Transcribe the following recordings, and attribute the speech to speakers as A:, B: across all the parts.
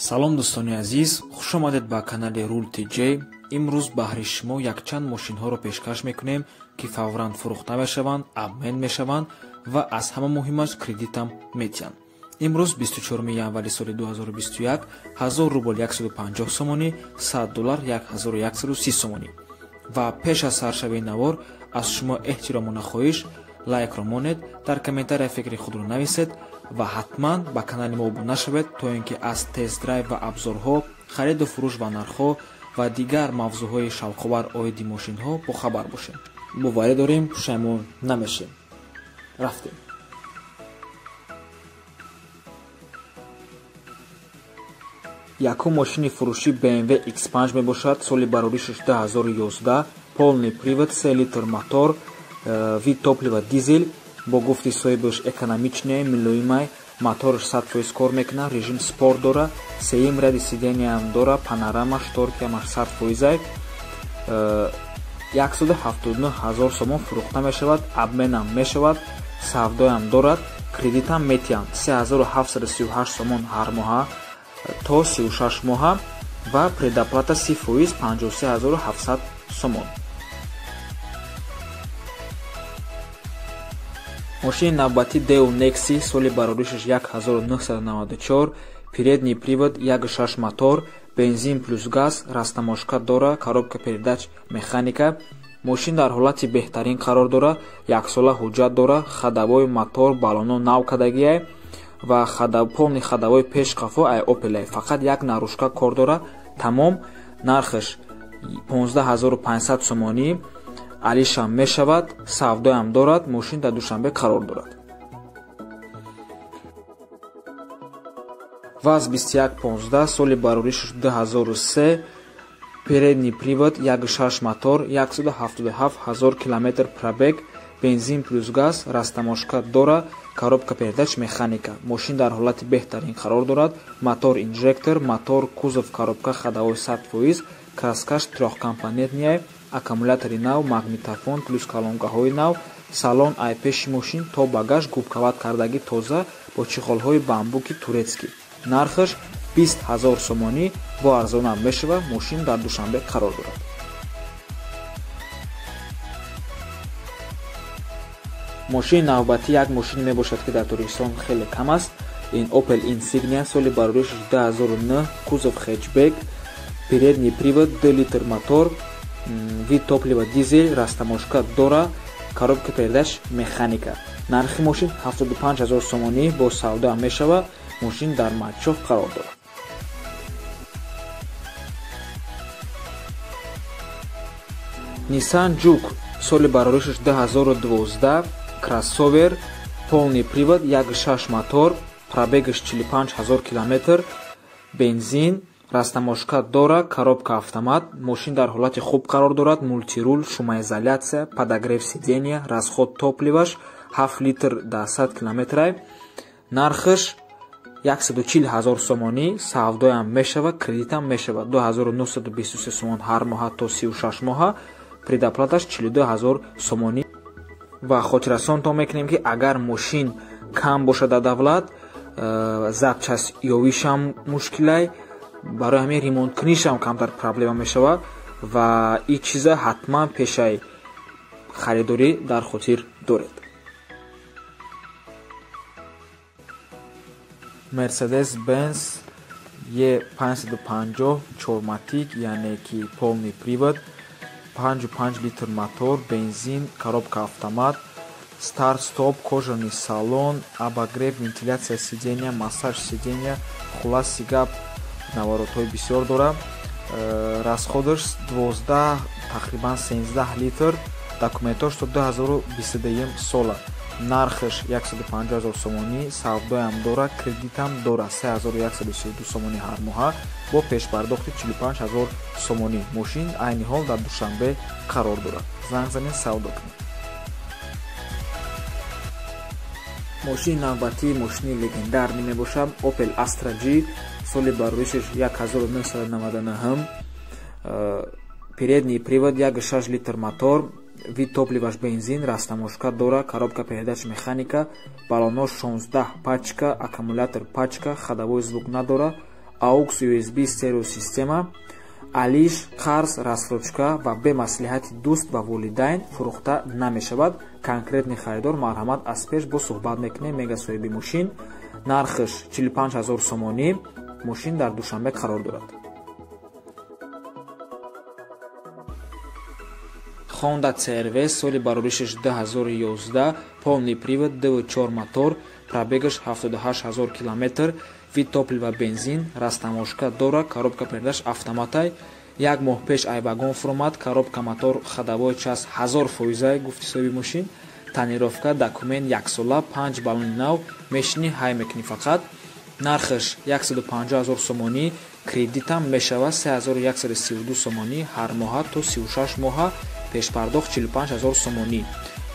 A: салом дӯстони азиз, хушомадед ба канали Rule TJ. имрӯз баҳри шумо якчанд мошинҳоро пешкаш мекунем ки фавран фурӯхта мешаванд, обмен мешаванд ва аз ҳама муҳимаш кредитам метиҳанд. имрӯз 24 январи соли 2021 1000 рубл 150 сомонӣ, $100 1130 сомонӣ. ва пеш аз саршавии навор аз шумо эҳтиромона хоҳиш лайкро монед, дар комментария фикри худро нависед ва ҳатман ба канали мо обуна шавед, то ин ки аз тест-драйв ва абзорҳо, хариду фурӯш ва нархҳо ва дигар мавзӯъҳои шавқовар оиди мошинҳо бохабар бошем. боварӣ дорем пушаймон намешем. рафтем. якум мошини фурӯши BMW X5 мебошад. соли бароришаш 2011, полный привод, 3 литр мотор, вид топлива дизель, бо гуфти соҳибаш экономичная, милоимай, мотораш 100% кор мекунад, режим спорт дора, сеюм ряди сиденияам дора, панорама, шторкиамаш 100%, 179 000 сомон фурӯхта мешавад, обменам мешавад, савдоям дорад, кредитам метиҳанд 3738 сомон ҳар моҳа то 36 моҳа ва предоплата 30%, 53700 сомон. мошини навбатӣ Deo Nexi, соли бароришаш 1994, передний привод, 1.6 мотор, бензин плюс газ, растаможка дора, коробка передач механика. мошин дар ҳолати беҳтарин қарор дора, яксола ҳуҷҷат дора, хадавои мотор балоно нав кадагиай ва полни хадавои пешқафо ай опелай. фақат як нарушка кор дора. тамом нархаш 15500 сомонӣ. алишам мешавад, савдоям дорад. мошин дар душанбе қарор дорад. ВАЗ 2115, соли бароришаш 2003, передний привод, 1.6 мотор, 177 000 км пробег, бензин плюс газ, растаможка дора, коробка передач механика. мошин дар ҳолати беҳтарин қарор дорад. мотор инжектор, мотор, кузов, коробка хадавои 100%, краскаш трёхкомпонентняй, аккумулятори нав, магнитофон плюс калонгаҳои нав, салон айпеши мошин то багаж губкават кардагӣ тоза бо чихолҳои бамбуки турецкӣ. нархаш 20 000 сомонӣ, бо арзонам мешавад. мошин дар душанбе қарор дорад. мошини навбатӣ як мошин мебошад ки дар тористон хеле кам аст. ин Opel Insignia, соли бароришаш 2009, кузов хэтчбек, передний привод, 2 литр мотор, вид топлива дизель, растаможка дора, коробка передач механика. нархи мошин 75 000 сомонӣ, бо савдо мешава. мошин дар матчоф қарор дорад. Nissan Juke, соли бароришаш 2012, кроссовер, полный привод, 1.6 мотор, пробегаш 45 000 км, бензин, растаможка дора, коробка автомат. мошин дар ҳолати хуб қарор дорад. мультирул, шумоизоляция, подогрев сидения, расход топливаш 7 литр дар 100 км. нархаш 140 000 сомонӣ, савдоям мешава, кредитам мешава 2923 сомон ҳар моҳа то 36 моҳа, предоплаташ 42 000 сомонӣ. ва хотиррасонтон мекунем ки агар мошин кам боша дар давлат, запчастёвишам мушкилай, барои ҳамин ремонткунишам камтар проблема мешава ва ин чиза ҳатман пешаи харидорӣ дар хотир доред. Mercedes-Benz E550 4matic, яъне ки полный привод, 5.5 литр мотор, бензин, коробка автомат, старт-стоп, кожаный салон, обогрев, вентиляция сидения, массаж сидения, хуласи гап наворотҳои бисёр дора. расходаш 12 тақрибан 13 литр, документош то 2021 сола. нархаш 150 000 сомонӣ, савдоям дора, кредитам дора 3132 сомонӣ ҳар моҳа, бо пешпардохти 45 000 сомонӣ. мошин айни ҳол дар душанбе қарор дорад. занг занед, савдо кунед. мошини навбатӣ мошини легендарӣ мебошад. Opel Astra G, соли бароришаш 1999, передний привод, 1.6 литр мотор, вид топливаш бензин, растаможка дора, коробка передач механика, балонош 16 пачка, аккумулятор пачка, хадавои звук надора, AUX USB стереосистема, алиш, қарз, рассрочка ва бе маслиҳати дӯст ва волидайн фурӯхта намешавад. Конкретни харидор марҳамат аз пеш бо суҳбат мекунем, мега соҳиби мошин. Нархаш 45 000 сомонӣ. Мошин дар Душанбе қарор дорад. Honda CR-V соли бароришаш 2011, полный привод, DV4 мотор, пробегаш 78 000 км, вид топлива бензин, растаможка дора, коробка передач автоматай. Як моҳ пеш айвагон фурмад, коробка мотор хадавои час 1000% гуфти соҳиби мошин. Танировка, документ 1 сола, 5 баллони нав, мешини ҳай мекунӣ фақат. Нархаш 150 000 сомонӣ, кредитам мешава 3132 сомонӣ ҳар моҳа то 36 моҳа, пешпардохт 45 000 сомонӣ.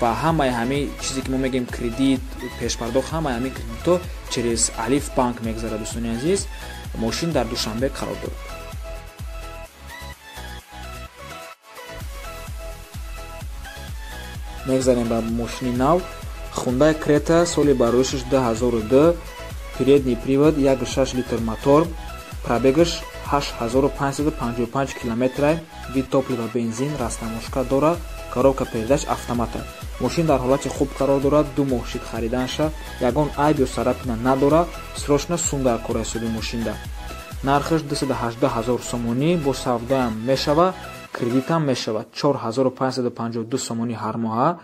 A: Ва ҳамаи ҳамин чизе ки мо мегӯем кредит, пешпардохт, ҳамаи ҳамин кредито через Алиф банк мегзарад. дӯстони азиз, мошин дар Душанбе қарор дорад. мегзарем ба мошини нав. Hyundai Creta соли бароришаш 2002, передний привод, 1.6 литр мотор, пробегаш 8555 км, вид топлива бензин, растаможка дора, коробка передач автомата. Мошин дар ҳолати хуб қарор дорад, 2 моҳ шид хариданша, ягон айб ё сарапина надора, срочна сум дар кори ҳисоби мошинда. Нархаш 218 000 сомонӣ, бо савдоям мешава, кредитам мешава 4552 сомонӣ ҳар моҳа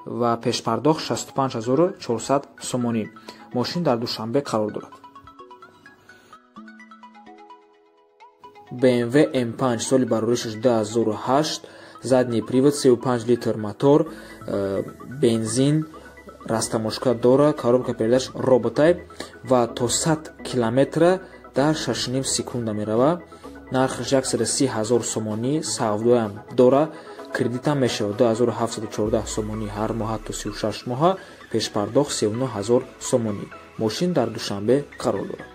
A: ва пешпардохт 65 400 сомонӣ. Мошин дар Душанбе қарор дорад. BMW M5 соли бароришаш 2008, задний привод, 35 литр мотор, бензин, растаможка дора, коробка передач роботай ва то 100 км дар 6.5 секунда мерава. Нархаш 130 000 сомонӣ, савдоям дора, кредитам мешава 2714 сомонӣ ҳар моҳа то 36 моҳа, пешпардохт 39 000 сомонӣ. Мошин дар Душанбе қарор дорад.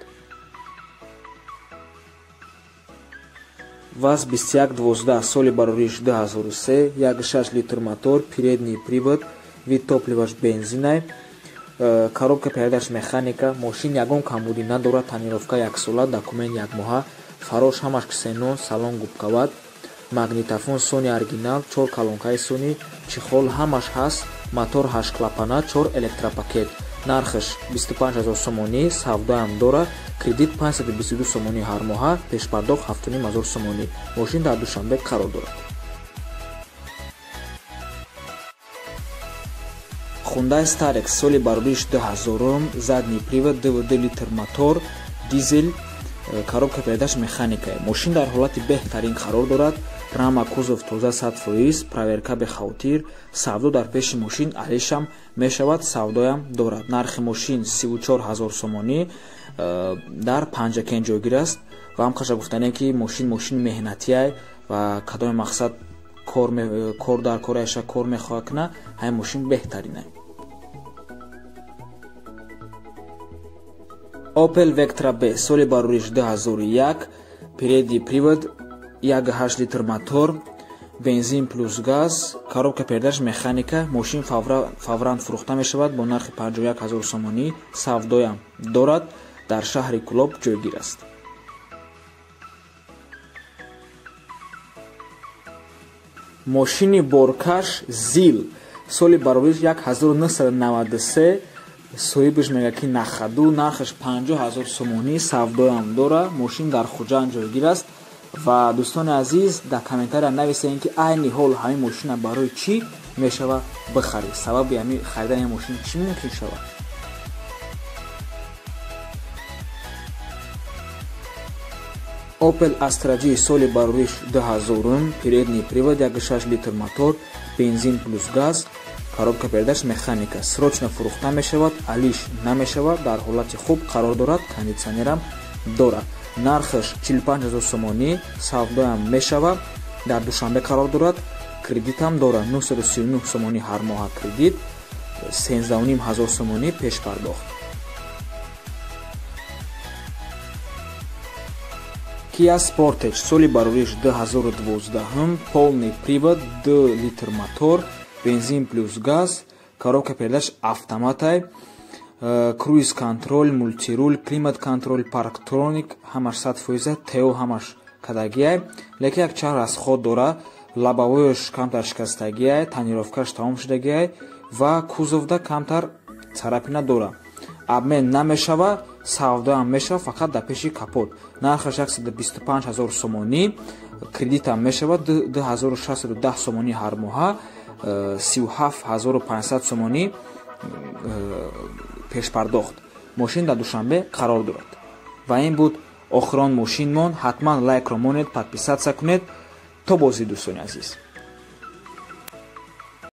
A: ВАЗ-2112 соли барориш 2003, 1.6 литр мотор, передний привод, вид топливаш бензинай, коробка передач механика. Мошин ягон камбудӣ надорад, танировка 1 сола, документ 1 моҳа, фарош ҳамаш ксенон, салон губкават, магнитофон Sony оригинал, 4 колонкаи Sony, чихол ҳамаш ҳаст, мотор 8 клапана, 4 электропакет. Нархаш 25 000 сомонӣ, савдоям дора, кредит 522 сомонӣ ҳар моҳа, пешпардохт 7.5 000 сомонӣ. Мошин дар Душанбе қарор дорад. Hyundai Starex соли барориш 2000, задний привод, 2 литр мотор, дизель, коробка передач механика. Мошин дар ҳолати беҳтарин қарор дорад. Рама кузов тоза 100%, проверка бехавтир, савдо дар пеши мошин алишам мешавад, савдоям дорад. Нархи мошин 34 000 сомонӣ, дар Панҷакен ҷойгир аст. ва ҳамқаша гуфтанем ки мошин меҳнатияй ва кадоми мақсад кор дар корияша кор мехоҳад куна, ҳамин мошин беҳтаринай. Opel Vectra B соли барориш 2001, передний привод, 1.8 литр мотор, бензин плюс газ, коробка передач механика. Мошин фавран фурӯхта мешавад бо нархи 51 000 сомонӣ, савдоям дорад, дар шаҳри Кӯлоб ҷойгир аст. Мошини боркаш Zil соли барориш 1993, соҳибаш мега ки нахаду, нархаш 50 000 сомонӣ, савдоям дора, мошин дар Хуҷанд ҷойгир аст. ва дӯстони азиз, дар комментария нависем ки айни ҳол ҳамин мошина барои чӣ мешава бихарӣ, сабаби ҳамин харидани ҳамин мошин чӣ мумкин шавад. Opel Astra G соли барориш 2000, передний привод, 1.6 литр мотор, бензин плюс газ, коробка передач механика. Срочно фурӯхта мешавад, алиш намешавад, дар ҳолати хуб қарор дорад, кондитсионерам дорад. Нархаш 45 000 сомонӣ, савдоям мешава, дар Душанбе қарор дорад, кредитам дора 939 сомонӣ ҳар моҳа кредит, 135 000 сомонӣ пешпардохт. Kia Sportage соли барориш 2012, полный привод, 2 литр мотор, бензин плюс газ, коробка передач автоматай. круиз контроль, мультирул, климат контроль, парктроник ҳамаш 100%, тео ҳамаш кадагиай, лекин як чанд расход дора, лабавояш камтар шикастагиай, тонировкаш тамом шудагиай ва кузовда камтар царапина дора. Обмен намешава, савдоам мешава фақат дар пеши капот. Нархаш 125 000 сомонӣ, кредитам мешава 2610 сомонӣ ҳар моҳа, 37 500 сомонӣ пешпардохт. Мошин дар Душанбе қарор дорад. Ва ин буд охирон мошинмон. ҳатман лайкро монед, подписатсия кунед. То бози дӯстони азиз.